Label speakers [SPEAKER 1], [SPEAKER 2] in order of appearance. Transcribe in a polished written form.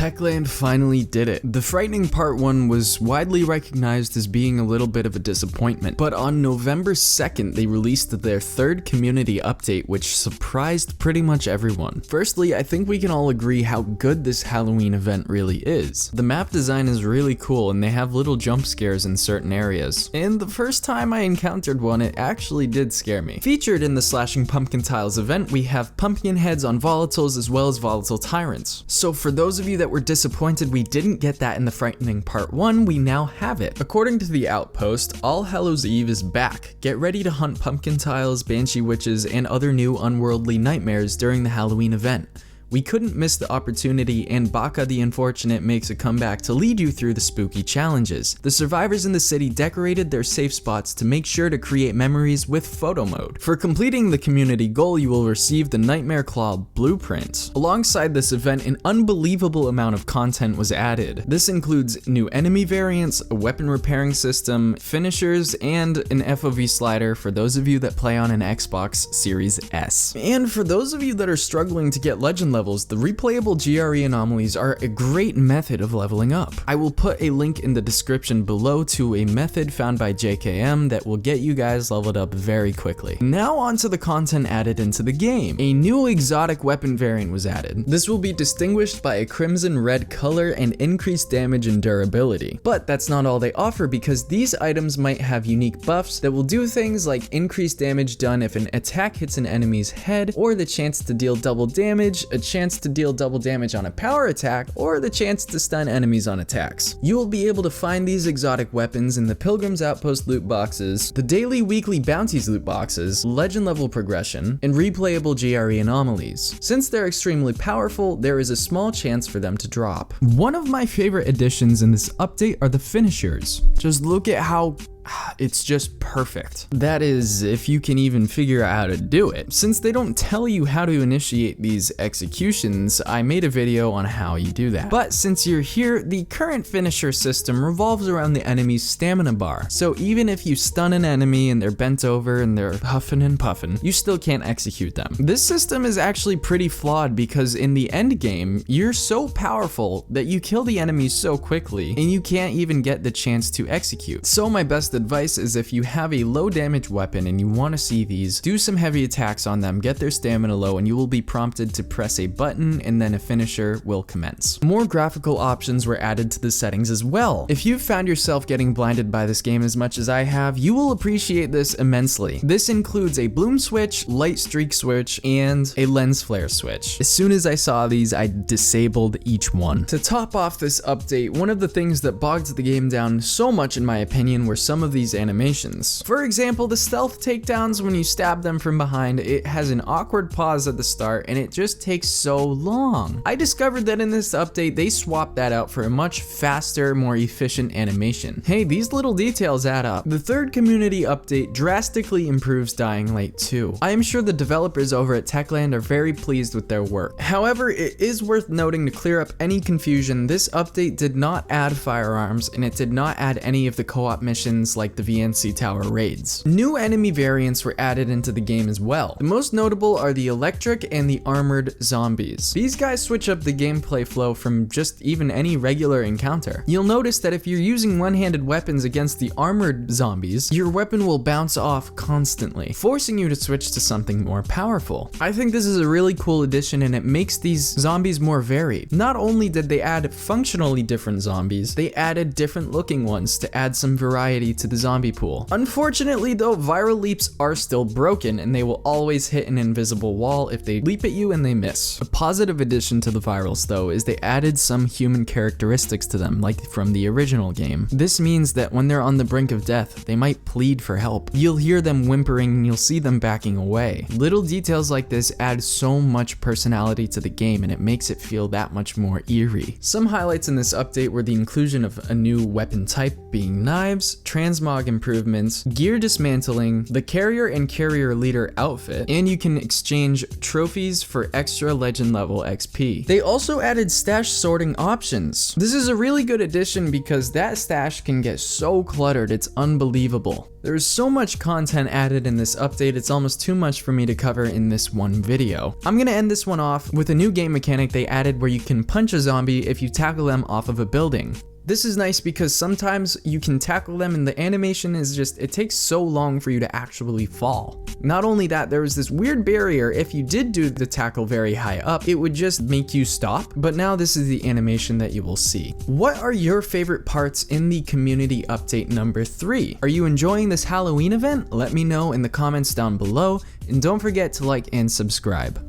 [SPEAKER 1] Techland finally did it. The Frightening Part 1 was widely recognized as being a little bit of a disappointment, but on November 2nd, they released their third community update, which surprised pretty much everyone. Firstly, I think we can all agree how good this Halloween event really is. The map design is really cool, and they have little jump scares in certain areas. And the first time I encountered one, it actually did scare me. Featured in the Slashing Pumpkin Tiles event, we have pumpkin heads on volatiles as well as volatile tyrants. So for those of you that were disappointed we didn't get that in the Frightening Part 1, we now have it. According to the Outpost, All Hallows Eve is back. Get ready to hunt pumpkin tiles, banshee witches, and other new unworldly nightmares during the Halloween event. We couldn't miss the opportunity, and Baka the Unfortunate makes a comeback to lead you through the spooky challenges. The survivors in the city decorated their safe spots to make sure to create memories with photo mode. For completing the community goal, you will receive the Nightmare Claw blueprint. Alongside this event, an unbelievable amount of content was added. This includes new enemy variants, a weapon repairing system, finishers, and an FOV slider for those of you that play on an Xbox Series S. And for those of you that are struggling to get legend levels, the replayable GRE anomalies are a great method of leveling up. I will put a link in the description below to a method found by JKM that will get you guys leveled up very quickly. Now onto the content added into the game. A new exotic weapon variant was added. This will be distinguished by a crimson red color and increased damage and durability. But that's not all they offer, because these items might have unique buffs that will do things like increased damage done if an attack hits an enemy's head, or the chance to deal double damage, a chance to deal double damage on a power attack, or the chance to stun enemies on attacks. You will be able to find these exotic weapons in the Pilgrim's Outpost loot boxes, the daily weekly bounties loot boxes, legend level progression, and replayable GRE anomalies. Since they're extremely powerful, there is a small chance for them to drop. One of my favorite additions in this update are the finishers. Just look at how it's just perfect. That is, if you can even figure out how to do it. Since they don't tell you how to initiate these executions, I made a video on how you do that. But since you're here, the current finisher system revolves around the enemy's stamina bar. So even if you stun an enemy and they're bent over and they're huffing and puffing, you still can't execute them. This system is actually pretty flawed, because in the end game, you're so powerful that you kill the enemy so quickly and you can't even get the chance to execute. So my best advice is, if you have a low damage weapon and you want to see these, do some heavy attacks on them, get their stamina low, and you will be prompted to press a button and then a finisher will commence. More graphical options were added to the settings as well. If you've found yourself getting blinded by this game as much as I have, you will appreciate this immensely. This includes a bloom switch, light streak switch, and a lens flare switch. As soon as I saw these, I disabled each one. To top off this update, one of the things that bogged the game down so much, in my opinion, were some of these animations. For example, the stealth takedowns when you stab them from behind, it has an awkward pause at the start and it just takes so long. I discovered that in this update, they swapped that out for a much faster, more efficient animation. Hey, these little details add up. The third community update drastically improves Dying Light 2. I am sure the developers over at Techland are very pleased with their work. However, it is worth noting, to clear up any confusion, this update did not add firearms and it did not add any of the co-op missions like the VNC Tower raids. New enemy variants were added into the game as well. The most notable are the electric and the armored zombies. These guys switch up the gameplay flow from just even any regular encounter. You'll notice that if you're using one-handed weapons against the armored zombies, your weapon will bounce off constantly, forcing you to switch to something more powerful. I think this is a really cool addition, and it makes these zombies more varied. Not only did they add functionally different zombies, they added different looking ones to add some variety to the zombie pool. Unfortunately though, viral leaps are still broken and they will always hit an invisible wall if they leap at you and they miss. A positive addition to the virals though is they added some human characteristics to them, like from the original game. This means that when they're on the brink of death, they might plead for help. You'll hear them whimpering and you'll see them backing away. Little details like this add so much personality to the game, and it makes it feel that much more eerie. Some highlights in this update were the inclusion of a new weapon type, being knives, transmog improvements, gear dismantling, the carrier and carrier leader outfit, and you can exchange trophies for extra legend level XP. They also added stash sorting options. This is a really good addition because that stash can get so cluttered, it's unbelievable. There's so much content added in this update, it's almost too much for me to cover in this one video. I'm gonna end this one off with a new game mechanic they added where you can punch a zombie if you tackle them off of a building. This is nice because sometimes you can tackle them and the animation is just, it takes so long for you to actually fall. Not only that, there was this weird barrier. If you did do the tackle very high up, it would just make you stop, but now this is the animation that you will see. What are your favorite parts in the community update number 3? Are you enjoying this Halloween event? Let me know in the comments down below, and don't forget to like and subscribe.